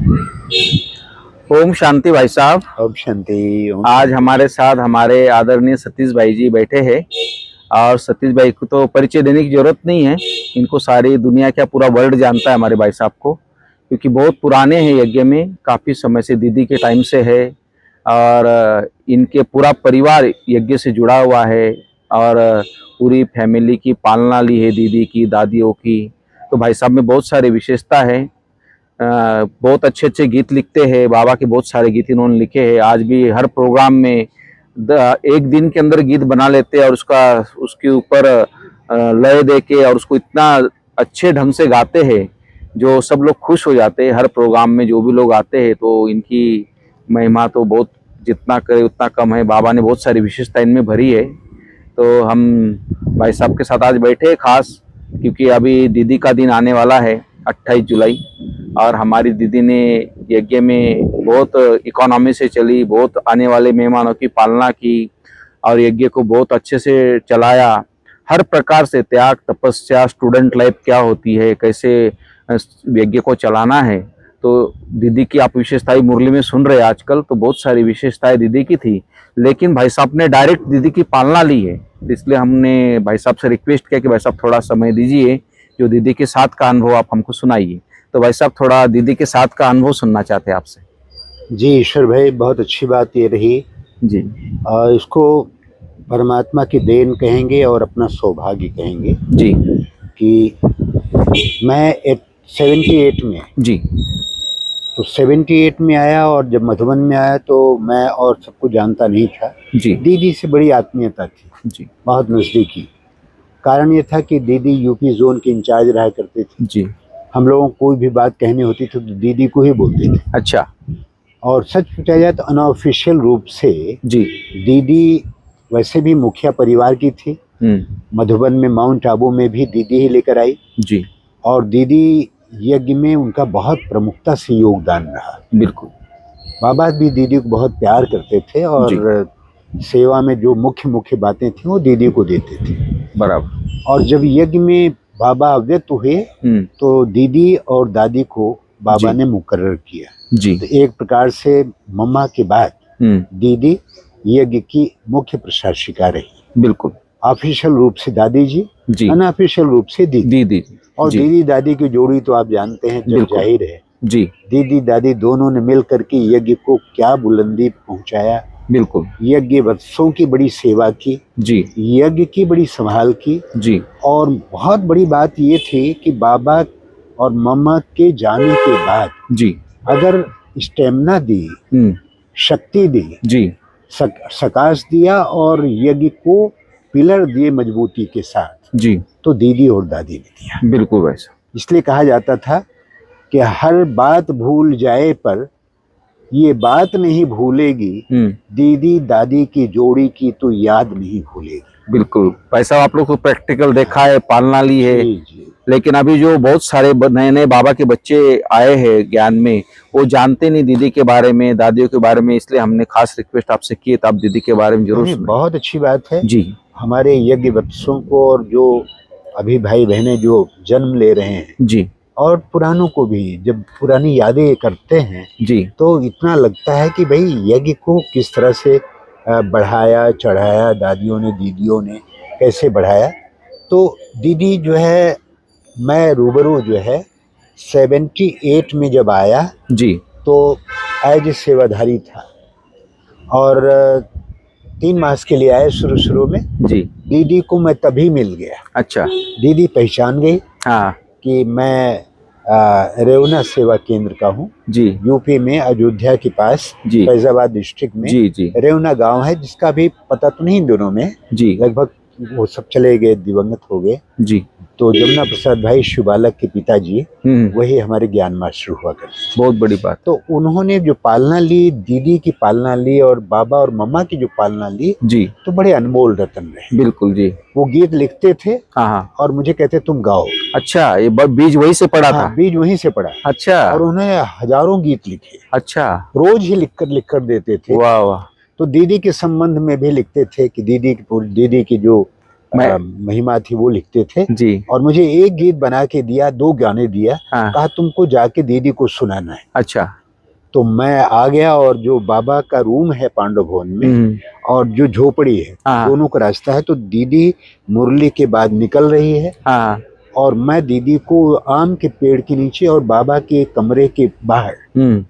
ओम शांति भाई साहब। ओम शांति। आज हमारे साथ हमारे आदरणीय सतीश भाई जी बैठे हैं और सतीश भाई को तो परिचय देने की जरूरत नहीं है, इनको सारी दुनिया क्या पूरा वर्ल्ड जानता है हमारे भाई साहब को, क्योंकि बहुत पुराने हैं यज्ञ में, काफ़ी समय से दीदी के टाइम से है और इनके पूरा परिवार यज्ञ से जुड़ा हुआ है और पूरी फैमिली की पालना ली है दीदी की, दादियों की। तो भाई साहब में बहुत सारी विशेषता है, बहुत अच्छे अच्छे गीत लिखते हैं, बाबा के बहुत सारे गीत इन्होंने लिखे हैं। आज भी हर प्रोग्राम में एक दिन के अंदर गीत बना लेते हैं और उसके ऊपर लय दे के और उसको इतना अच्छे ढंग से गाते हैं जो सब लोग खुश हो जाते हैं। हर प्रोग्राम में जो भी लोग आते हैं तो इनकी महिमा तो बहुत, जितना करे उतना कम है। बाबा ने बहुत सारी विशेषता इनमें भरी है। तो हम भाई साहब के साथ आज बैठे खास क्योंकि अभी दीदी का दिन आने वाला है 28 जुलाई और हमारी दीदी ने यज्ञ में बहुत इकोनॉमी से चली, बहुत आने वाले मेहमानों की पालना की और यज्ञ को बहुत अच्छे से चलाया। हर प्रकार से त्याग, तपस्या, स्टूडेंट लाइफ क्या होती है, कैसे यज्ञ को चलाना है, तो दीदी की आप विशेषताएं मुरली में सुन रहे हैं आजकल। तो बहुत सारी विशेषताएं दीदी की थी, लेकिन भाई साहब ने डायरेक्ट दीदी की पालना ली है, इसलिए हमने भाई साहब से रिक्वेस्ट किया कि भाई साहब थोड़ा समय दीजिए, जो दीदी के साथ का अनुभव आप हमको सुनाइए। तो भाई साहब थोड़ा दीदी के साथ का अनुभव सुनना चाहते हैं आपसे। जी ईश्वर भाई, बहुत अच्छी बात ये रही जी। इसको परमात्मा की देन कहेंगे और अपना सौभाग्य कहेंगे जी कि मैं 78 में जी, तो 78 में आया और जब मधुबन में आया तो मैं और सबको जानता नहीं था जी दीदी से बड़ी आत्मीयता थी जी बहुत नज़दीकी। कारण ये था कि दीदी यूपी जोन के इंचार्ज रहा करते थे जी। हम लोगों को कोई भी बात कहनी होती थी तो दीदी को ही बोलते थे। अच्छा। और सच पूछा जाए तो अनऑफिशियल रूप से जी। दीदी वैसे भी मुखिया परिवार की थी। मधुबन में माउंट आबू में भी दीदी ही लेकर आई जी। और दीदी यज्ञ में उनका बहुत प्रमुखता से योगदान रहा। बिल्कुल। बाबा भी दीदी को बहुत प्यार करते थे और सेवा में जो मुख्य मुख्य बातें थी वो दीदी को देते थे। बराबर। और जब यज्ञ में बाबा अव्यक्त हुए तो दीदी और दादी को बाबा ने मुकर्रर किया। जी। तो एक प्रकार से मम्मा के बाद दीदी यज्ञ की मुख्य प्रशासिका रही। बिल्कुल। ऑफिशियल रूप से दादी जी, अनऑफिशियल रूप से दीदी। और दीदी दादी की जोड़ी तो आप जानते हैं जग जाहिर है जी। दीदी दादी दोनों ने मिल करके यज्ञ को क्या बुलंदी पहुंचाया। बिल्कुल। यज्ञ वत्सों की बड़ी सेवा की जी, यज्ञ की बड़ी संभाल की जी। और बहुत बड़ी बात ये थी कि बाबा और मम्मा के जाने के बाद जी अगर स्टेमिना दी, शक्ति दी जी, सकाश दिया और यज्ञ को पिलर दिए मजबूती के साथ जी, तो दीदी और दादी ने दिया। बिल्कुल वैसा। इसलिए कहा जाता था कि हर बात भूल जाए पर ये बात नहीं भूलेगी, दीदी दादी की जोड़ी की तो याद नहीं भूलेगी। बिल्कुल पैसा आप लोग को प्रैक्टिकल देखा है, पालना ली है जी। लेकिन अभी जो बहुत सारे नए नए बाबा के बच्चे आए हैं ज्ञान में, वो जानते नहीं दीदी के बारे में, दादियों के बारे में, इसलिए हमने खास रिक्वेस्ट आपसे की तो आप दीदी के बारे में जरूर सुनाएं। बहुत अच्छी बात है जी। हमारे यज्ञ बच्चों को और जो अभी भाई बहनें जो जन्म ले रहे हैं जी, और पुरानों को भी जब पुरानी यादें करते हैं जी, तो इतना लगता है कि भाई यज्ञ को किस तरह से बढ़ाया चढ़ाया दादियों ने, दीदियों ने कैसे बढ़ाया। तो दीदी जो है, मैं रूबरू जो है 78 में जब आया जी, तो एज सेवाधारी था और 3 मास के लिए आए शुरू में जी। दीदी को मैं तभी मिल गया। अच्छा। दीदी पहचान गई हाँ कि मैं रेवना सेवा केंद्र का हूँ जी, यूपी में अयोध्या के पास फैजाबाद डिस्ट्रिक्ट में जी। रेवना गांव है जिसका भी पता तो नहीं दोनों में जी, लगभग वो सब चले गए, दिवंगत हो गए जी। तो जमुना प्रसाद भाई शिवबालक के पिताजी वही हमारे ज्ञान मास्टर हुआ करते। बहुत बड़ी बात। तो उन्होंने जो पालना ली, दीदी की पालना ली और बाबा और मम्मा की जो पालना ली जी, तो बड़े अनमोल रतन रहे। बिल्कुल जी। वो गीत लिखते थे हाँ, और मुझे कहते तुम गाओ। अच्छा, ये बीज वहीं से पड़ा था? बीज वहीं से पड़ा। अच्छा। और उन्होंने हजारों गीत लिखे। अच्छा। रोज ही लिख कर देते थे। वाह वाह। तो दीदी के संबंध में भी लिखते थे कि दीदी की जो महिमा थी वो लिखते थे जी। और मुझे एक गीत बना के दिया, 2 गाने दिया। हाँ। कहा तुमको जाके दीदी को सुनाना है। अच्छा। तो मैं आ गया और जो बाबा का रूम है पांडव भवन में और जो झोपड़ी है, दोनों का रास्ता है। तो दीदी मुरली के बाद निकल रही है और मैं दीदी को आम के पेड़ के नीचे और बाबा के कमरे के बाहर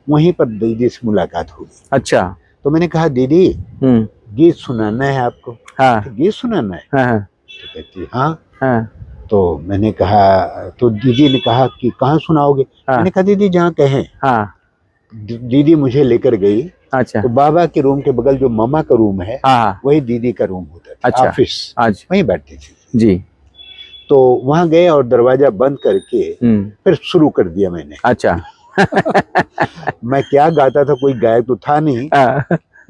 वहीं पर दीदी से मुलाकात हुई। अच्छा। तो मैंने कहा दीदी गीत सुनाना है आपको। तो गीत सुनाना है। तो कहती हाँ। तो मैंने कहा, तो दीदी ने कहा कि कहाँ सुनाओगे? मैंने कहा दीदी जहाँ कहें। दीदी मुझे लेकर गई। अच्छा। तो बाबा के रूम के बगल जो मामा का रूम है वही दीदी का रूम होता था। अच्छा। ऑफिस वहीं बैठती थी जी। तो वहां गए और दरवाजा बंद करके फिर शुरू कर दिया मैंने। अच्छा। मैं क्या गाता था, कोई गायक तो था नहीं,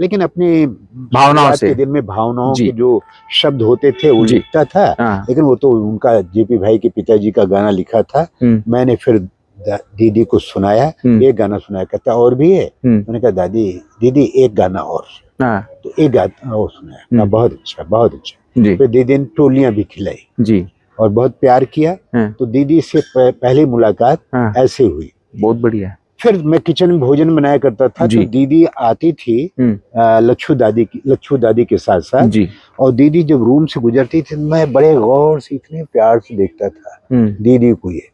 लेकिन अपनी भावनाओं से, के दिन में भावनाओं के जो शब्द होते थे वो लिखता था। लेकिन वो तो उनका जेपी भाई के पिताजी का गाना लिखा था। मैंने फिर दीदी को सुनाया, एक गाना सुनाया। कहता और भी है? मैंने कहा दीदी एक गाना और। तो एक गाना और सुनाया। बहुत अच्छा, बहुत अच्छा। फिर दीदी ने टोलियां भी खिलाई जी और बहुत प्यार किया। तो दीदी से पहली मुलाकात ऐसे हुई। बहुत बढ़िया। फिर मैं किचन में भोजन बनाया करता था। तो दीदी आती थी लच्छू दादी के साथ साथ जी। और दीदी जब रूम से गुजरती थी मैं बड़े गौर से, इतने प्यार से देखता था दीदी को। ये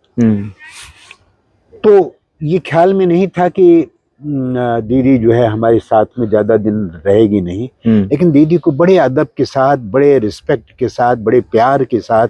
तो ये ख्याल में नहीं था कि दीदी जो है हमारे साथ में ज्यादा दिन रहेगी नहीं। लेकिन दीदी को बड़े अदब के साथ, बड़े रिस्पेक्ट के साथ, बड़े प्यार के साथ,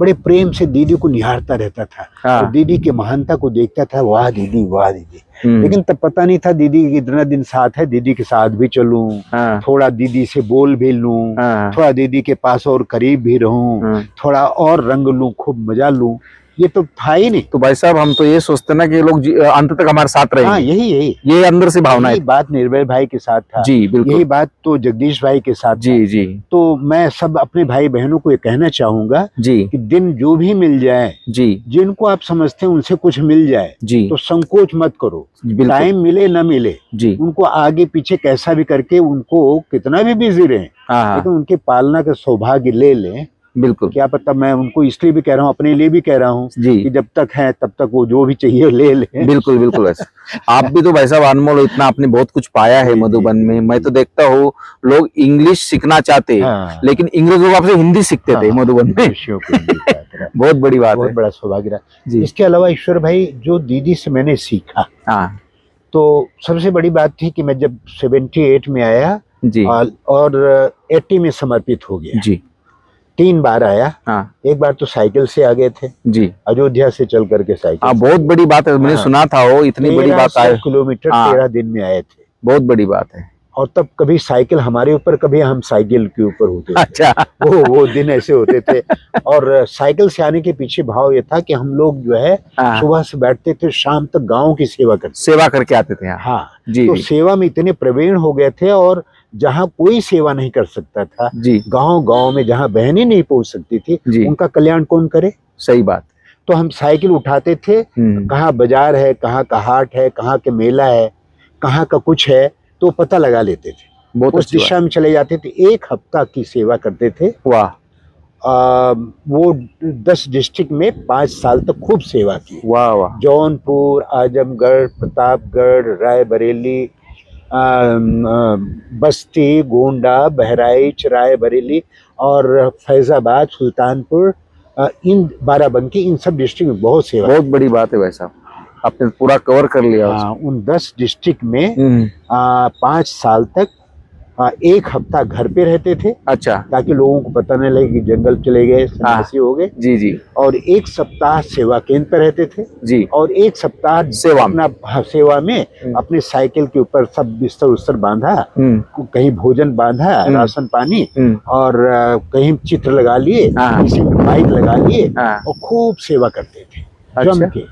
बड़े प्रेम से दीदी को निहारता रहता था। और दीदी के महानता को देखता था, वाह दीदी वाह दीदी। लेकिन तब पता नहीं था दीदी इतना दिन साथ है, दीदी के साथ भी चलूं, थोड़ा दीदी से बोल भी लूं, थोड़ा दीदी के पास और करीब भी रहूं, थोड़ा और रंग लूं, खूब मजा लूं। ये तो था ही नहीं। तो भाई साहब हम तो ये सोचते ना कि ये लोग अंत तक हमारे साथ रहेंगे। हाँ, यही ये अंदर से भावना है। बात निर्भय भाई के साथ था जी, बिल्कुल। यही बात तो जगदीश भाई के साथ जी जी। तो मैं सब अपने भाई बहनों को ये कहना चाहूंगा जी कि दिन जो भी मिल जाए जी, जिनको आप समझते हैं उनसे कुछ मिल जाए जी, तो संकोच मत करो। टाइम मिले न मिले जी, उनको आगे पीछे कैसा भी करके, उनको कितना भी बिजी रहे, लेकिन उनके पालना का सौभाग्य ले लें। बिल्कुल। क्या पता, मैं उनको इसलिए भी कह रहा हूँ, अपने लिए भी कह रहा हूँ कि जब तक है तब तक वो जो भी चाहिए ले ले। बिल्कुल बिल्कुल। वैसे आप भी तो भाई साहब अनमोल, इतना आपने बहुत कुछ पाया है मधुबन में। मैं तो देखता हूँ लोग इंग्लिश सीखना चाहते हैं लेकिन इंग्लिश लोग आपसे हिंदी सीखते थे मधुबन में। बहुत बड़ी बात है, बहुत बड़ा सौभाग्य रहा। इसके अलावा ईश्वर भाई, जो दीदी से मैंने सीखा तो सबसे बड़ी बात थी कि मैं जब 78 में आया जी और 80 में समर्पित हो गया जी। 3 बार आया। एक बार तो साइकिल से आ गए थे जी, अयोध्या से चल करके साइकिल। बहुत बड़ी बात है, मैंने सुना था वो इतनी बड़ी बात है। किलोमीटर 13 दिन में आए थे। बहुत बड़ी बात है। और तब कभी साइकिल हमारे ऊपर, कभी हम साइकिल के ऊपर होते थे। अच्छा। वो दिन ऐसे होते थे। और साइकिल से आने के पीछे भाव ये था कि हम लोग जो है सुबह से बैठते थे, शाम तक गाँव की सेवा करके आते थे। हाँ जी। तो सेवा में इतने प्रवीण हो गए थे और जहाँ कोई सेवा नहीं कर सकता था जी, गांव में जहाँ बहनें नहीं पहुंच सकती थी, उनका कल्याण कौन करे? सही बात। तो हम साइकिल उठाते थे, कहाँ बाजार है, कहाँ का हाट है, कहाँ के मेला है, कहाँ का कुछ है, तो पता लगा लेते थे। उस दिशा में चले जाते थे। 1 हफ्ता की सेवा करते थे। वाह। वो 10 डिस्ट्रिक्ट में 5 साल तक खूब सेवा की। वाह वाह। जौनपुर, आजमगढ़, प्रतापगढ़, रायबरेली, बस्ती, गोंडा, बहराइच, रायबरेली और फैजाबाद, सुल्तानपुर, इन बाराबंकी, इन सब डिस्ट्रिक्ट में बहुत सेवा। बहुत बड़ी बात है भाई साहब, आपने पूरा कवर कर लिया। उन 10 डिस्ट्रिक्ट में 5 साल तक 1 हफ्ता घर पे रहते थे। अच्छा। ताकि लोगों को पता नहीं लगे कि जंगल चले गए, सन्यासी हो गए जी जी। और 1 सप्ताह सेवा केंद्र पर रहते थे जी, और 1 सप्ताह सेवा में अपने साइकिल के ऊपर सब बिस्तर उस्तर बांधा, कहीं भोजन बांधा, राशन पानी, और कहीं चित्र लगा लिए, किसी में बाइक लगा लिए और खूब सेवा करते थे जम के।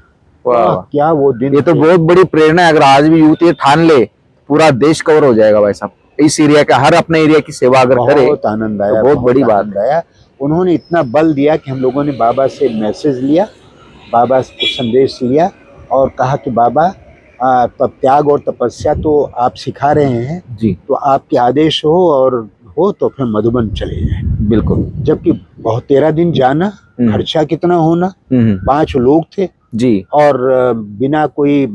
क्या वो दिन! ये तो बहुत बड़ी प्रेरणा है। अगर आज भी यूथ ये ठान ले, पूरा देश कवर हो जाएगा भाई साहब। इस एरिया का, हर अपने एरिया की सेवा अगर करे, बहुत आनंद आया। तो बहुत बड़ी बात आया। उन्होंने इतना बल दिया कि हम लोगों ने बाबा से मैसेज लिया, बाबा को संदेश लिया और कहा कि बाबा त्याग और तपस्या तो आप सिखा रहे हैं जी, तो आपके आदेश हो और हो तो फिर मधुबन चले जाए। बिल्कुल। जबकि बहुत 13 दिन जाना, खर्चा कितना होना, 5 लोग थे जी, और बिना कोई,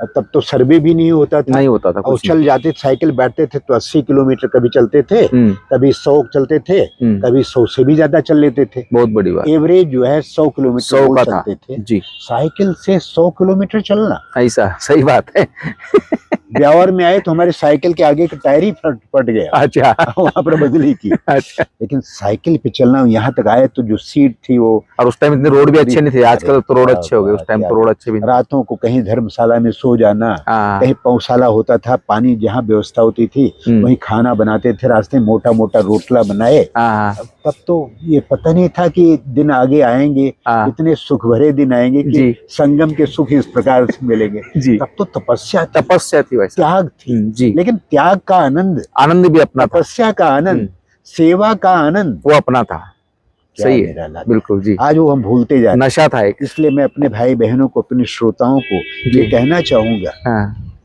तब तो सर्वे भी नहीं होता था, और चल जाते, साइकिल बैठते थे तो 80 किलोमीटर कभी चलते थे, कभी 100 चलते थे, कभी 100 से भी ज्यादा चल लेते थे। बहुत बड़ी बात। एवरेज जो है 100 किलोमीटर रोज चलते थे जी। साइकिल से 100 किलोमीटर चलना, ऐसा सही बात है। ब्यावर में आए तो हमारे साइकिल के आगे का टायर ही फट गया। अच्छा। वहाँ पर बदली की। अच्छा। लेकिन साइकिल पे चलना, यहाँ तक आए तो जो सीट थी वो, और उस टाइम इतने रोड भी अच्छे नहीं थे, आजकल तो रोड अच्छे हो गए, उस टाइम तो रोड अच्छे भी नहीं। रातों को कहीं धर्मशाला में सो जाना, कहीं पौशाला होता था, पानी जहाँ व्यवस्था होती थी वहीं खाना बनाते थे, रास्ते में मोटा मोटा रोटला बनाए। तब तो ये पता नहीं था कि दिन आगे आएंगे, इतने सुख भरे दिन आएंगे कि संगम के सुख इस प्रकार से मिलेंगे। तब तो तपस्या थी, त्याग थी जी। लेकिन त्याग का आनंद भी अपना, तपस्या का आनंद, सेवा का आनंद वो अपना था। सही है, बिल्कुल जी। आज वो हम भूलते जा रहे, नशा था एक। इसलिए मैं अपने भाई बहनों को, अपने श्रोताओं को ये कहना चाहूंगा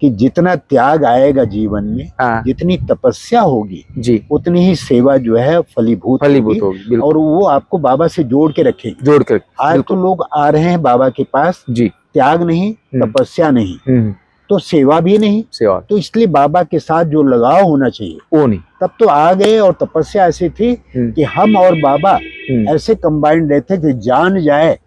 कि जितना त्याग आएगा जीवन में, जितनी तपस्या होगी जी, उतनी ही सेवा जो है फलीभूत होगी, और वो आपको बाबा से जोड़ के रखेगी। आज तो लोग आ रहे हैं बाबा के पास जी, त्याग नहीं, तपस्या नहीं, तो सेवा भी नहीं, तो इसलिए बाबा के साथ जो लगाव होना चाहिए वो नहीं। तब तो आ गए, और तपस्या ऐसी थी कि हम और बाबा ऐसे कंबाइंड रहते कि जान जाए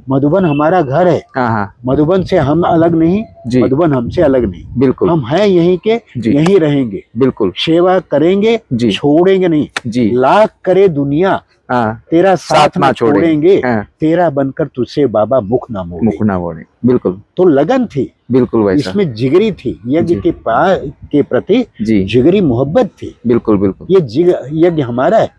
मधुबन हमारा घर है, मधुबन से हम अलग नहीं, मधुबन हमसे अलग नहीं, बिल्कुल हम हैं यहीं के, यहीं रहेंगे, बिल्कुल सेवा करेंगे, छोड़ेंगे नहीं जी। लाख करे दुनिया तेरा साथ ना छोड़ेंगे, तेरा बनकर तुझसे बाबा मुख ना मोड़े। बिल्कुल, तो लगन थी, बिल्कुल वैसा, इसमें जिगरी थी, यज्ञ के प्रति जिगरी मोहब्बत थी। बिल्कुल बिल्कुल, ये यज्ञ हमारा है।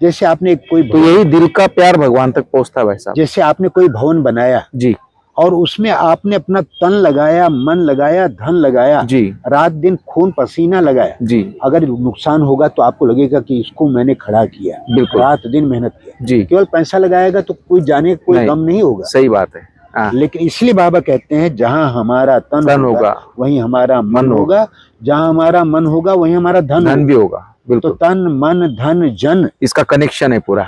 जैसे आपने कोई, तो यही दिल का प्यार भगवान तक पहुंचता है वैसा। जैसे आपने कोई भवन बनाया जी, और उसमें आपने अपना तन लगाया, मन लगाया, धन लगाया जी, रात दिन खून पसीना लगाया जी। अगर नुकसान होगा तो आपको लगेगा कि इसको मैंने खड़ा किया, रात दिन मेहनत किया जी। केवल पैसा लगाएगा तो कोई जाने, कोई गम नहीं होगा। सही बात है। लेकिन इसलिए बाबा कहते हैं जहाँ हमारा तन होगा वहीं हमारा मन होगा, जहाँ हमारा मन होगा वहीं हमारा धन भी होगा। तो तन मन धन जन, इसका कनेक्शन है पूरा।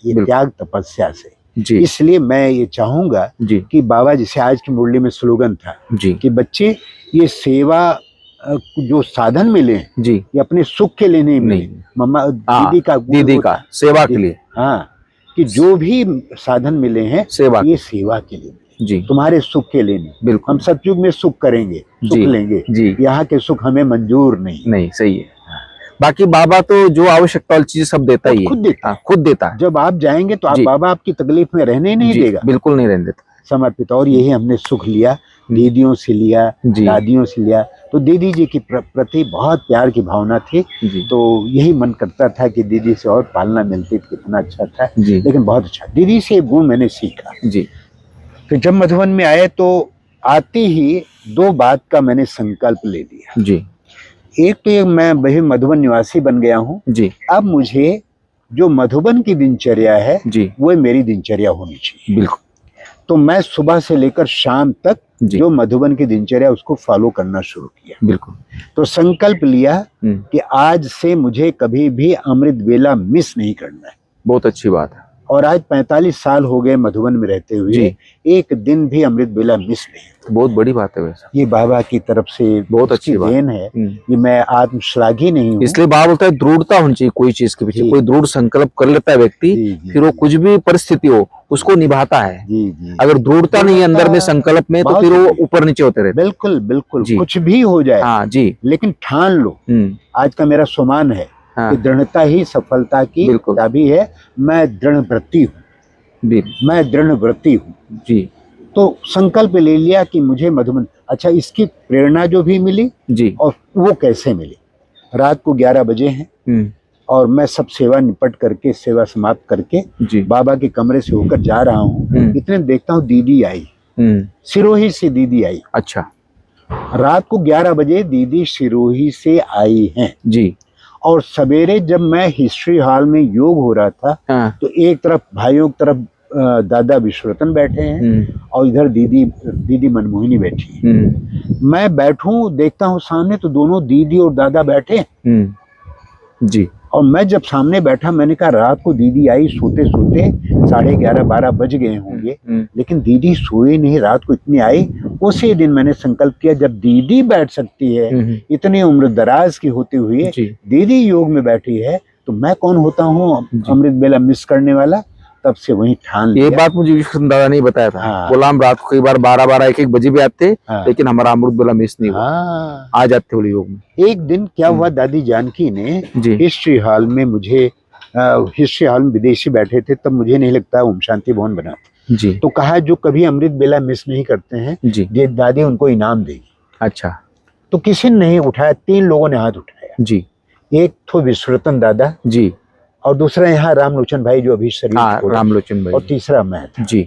ये त्याग तपस्या से जी। इसलिए मैं ये चाहूंगा जी कि बाबा, जैसे आज की मुरली में स्लोगन था जी कि बच्चे ये सेवा जो साधन मिले जी, ये अपने सुख के लिए नहीं मिले, मम्मा दीदी का सेवा के लिए, हाँ, कि जो भी साधन मिले हैं सेवा, ये सेवा के लिए जी, तुम्हारे सुख के लिए नहीं। बिल्कुल, हम सतयुग में सुख करेंगे, सुख लेंगे जी, यहाँ के सुख हमें मंजूर नहीं। सही है। बाकी बाबा तो जो आवश्यकता वाली चीज सब देता ही है, खुद देता है। जब आप जाएंगे तो बाबा आपकी तकलीफ में रहने नहीं देगा, बिल्कुल नहीं रहने देता, समर्पित। और यही हमने सुख लिया, दीदियों से लिया, दादियों से लिया। तो दीदी जी की प्रति बहुत प्यार की भावना थी, तो यही मन करता था कि दीदी से और पालना मिलती तो कितना अच्छा था। लेकिन बहुत अच्छा, दीदी से गुण मैंने सीखा जी। तो जब मधुबन में आए तो आते ही 2 बात का मैंने संकल्प ले लिया जी। एक तो मैं वही मधुबन निवासी बन गया हूँ जी, अब मुझे जो मधुबन की दिनचर्या है जी, वो मेरी दिनचर्या होनी चाहिए। बिल्कुल, तो मैं सुबह से लेकर शाम तक जो मधुबन की दिनचर्या उसको फॉलो करना शुरू किया। बिल्कुल, तो संकल्प लिया कि आज से मुझे कभी भी अमृत वेला मिस नहीं करना है। बहुत अच्छी बात है। और आज 45 साल हो गए मधुबन में रहते हुए, एक दिन भी अमृत वेला मिस नहीं। बहुत बड़ी बात है वैसा, ये बाबा की तरफ से बहुत अच्छी देन है। ये मैं आत्मश्लाघी नहीं हूँ। इसलिए बाबा बोलता है दृढ़ता होनी चाहिए कोई चीज के पीछे, कोई दृढ़ संकल्प कर लेता है व्यक्ति, फिर वो कुछ भी परिस्थिति हो उसको निभाता है। अगर दृढ़ता नहीं है अंदर में, संकल्प में, तो फिर वो ऊपर नीचे होते रहते। बिल्कुल बिल्कुल, कुछ भी हो जाए हाँ जी, लेकिन ठान लो। आज का मेरा सुमान है कि दृढ़ता ही सफलता की चाबी है। मैं दृढ़ व्रती हूँ, मैं दृढ़ व्रती हूँ जी। तो संकल्प ले लिया कि मुझे मधुबन, अच्छा इसकी प्रेरणा जो भी मिली जी, और वो कैसे मिली। रात को 11 बजे हैं और मैं सब सेवा निपट करके, सेवा समाप्त करके जी, बाबा के कमरे से होकर जा रहा हूँ। इतने देखता हूँ दीदी आई, सिरोही से दीदी आई। अच्छा, रात को 11 बजे दीदी सिरोही से आई हैं जी। और सवेरे जब मैं हिस्ट्री हॉल में योग हो रहा था तो एक तरफ भाइयों की तरफ दादा विश्वरतन बैठे हैं और इधर दीदी मनमोहिनी बैठी है। मैं बैठूं, देखता हूं सामने तो दोनों दीदी और दादा बैठे जी। और मैं जब सामने बैठा, मैंने कहा रात को दीदी आई, सोते सोते 11:30-12 बज गए होंगे, लेकिन दीदी सोई नहीं, रात को इतनी आई। उसी दिन मैंने संकल्प किया, जब दीदी बैठ सकती है, इतनी उम्र दराज की होती हुई दीदी योग में बैठी है, तो मैं कौन होता हूँ अमृत बेला मिस करने वाला। तब से वही ठान लिया। ये बात मुझे विष्णु दादा ने बताया था। हाँ। बोला हम रात को कई बार 12-12, 1-1 बजे भी आते, हाँ। लेकिन हमारा अमृत बेला मिस नहीं हुआ। हाँ। आ जाते बोले योग में। एक दिन क्या हुआ, दादी जानकी ने जी। हिस्ट्री हॉल में मुझे, हिस्ट्री हॉल में विदेशी बैठे थे, तब मुझे नहीं लगता ओम शांति भवन बना था जी। तो कहा जो कभी अमृत बेला मिस नहीं करते हैं जी, ये दादी उनको इनाम देगी। अच्छा। तो किसी ने नहीं उठाया, 3 लोगों ने हाथ उठाया। जी। एक तो विश्वरतन दादा जी, और दूसरा यहाँ रामलोचन भाई जो अभी शरीर छोड़े, रामलोचन भाई, और तीसरा मैं था। जी।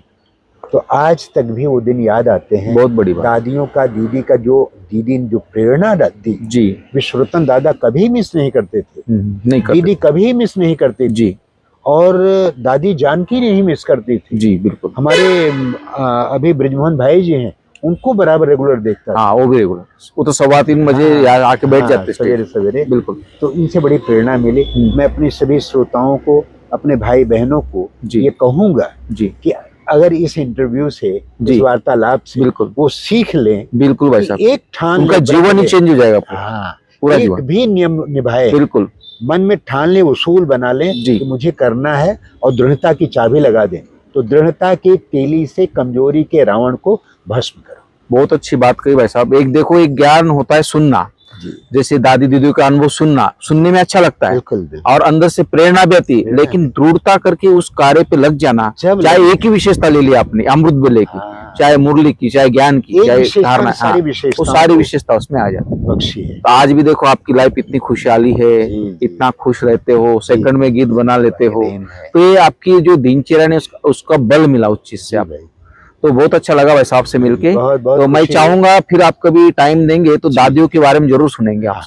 तो आज तक भी वो दिन याद आते हैं। बहुत बड़ी बात। दादियों का, दीदी का, जो दीदी ने जो प्रेरणा दी जी। विश्वरतन दादा कभी मिस नहीं करते थे, नहीं करते। दीदी कभी मिस नहीं करती थी जी। और दादी जानकी नहीं मिस करती थी। जी बिल्कुल। हमारे अभी ब्रिजमोहन भाई जी हैं, उनको बराबर रेगुलर देखता था। हाँ, वो भी रेगुलर, वो तो 3:15 बजे आके बैठ जाते सवेरे सवेरे। बिल्कुल। तो इनसे बड़ी प्रेरणा मिली। मैं अपने सभी श्रोताओं को, अपने भाई बहनों को ये कहूंगा जी कि अगर इस इंटरव्यू से, इस वार्तालाप से बिल्कुल वो सीख लें, बिल्कुल भाई साहब, एक ठान उनका जीवन ही चेंज हो जाएगा पूरा। हाँ, पूरा एक जीवन भी नियम निभाए, बिल्कुल मन में ठान ले, उसूल बना ले कि मुझे करना है, और दृढ़ता की चाबी लगा दें। तो दृढ़ता की तीली से कमजोरी के रावण को भस्म करो। बहुत अच्छी बात कही भाई साहब। एक देखो, एक ज्ञान होता है सुनना, जैसे दादी दीदी का अनुभव सुनने में अच्छा लगता है, बिल्कुल, बिल्कुल। और अंदर से प्रेरणा भी आती है, लेकिन दृढ़ता करके उस कार्य पे लग जाना, चाहे एक ही विशेषता ले लिया आपने अमृत बेले की, चाहे मुरली की, चाहे ज्ञान की, चाहे धारणा, वो सारी विशेषता उसमें आ जाती है। तो आज भी देखो आपकी लाइफ इतनी खुशहाली है, इतना खुश रहते हो, सेकंड में गीत बना लेते हो, तो ये आपकी जो दिनचर्या ने उसका बल मिला उस चीज से आप। तो बहुत अच्छा लगा भाई साहब से मिलके। तो मैं चाहूंगा फिर आप कभी टाइम देंगे तो दादियों के बारे में जरूर सुनेंगे आप।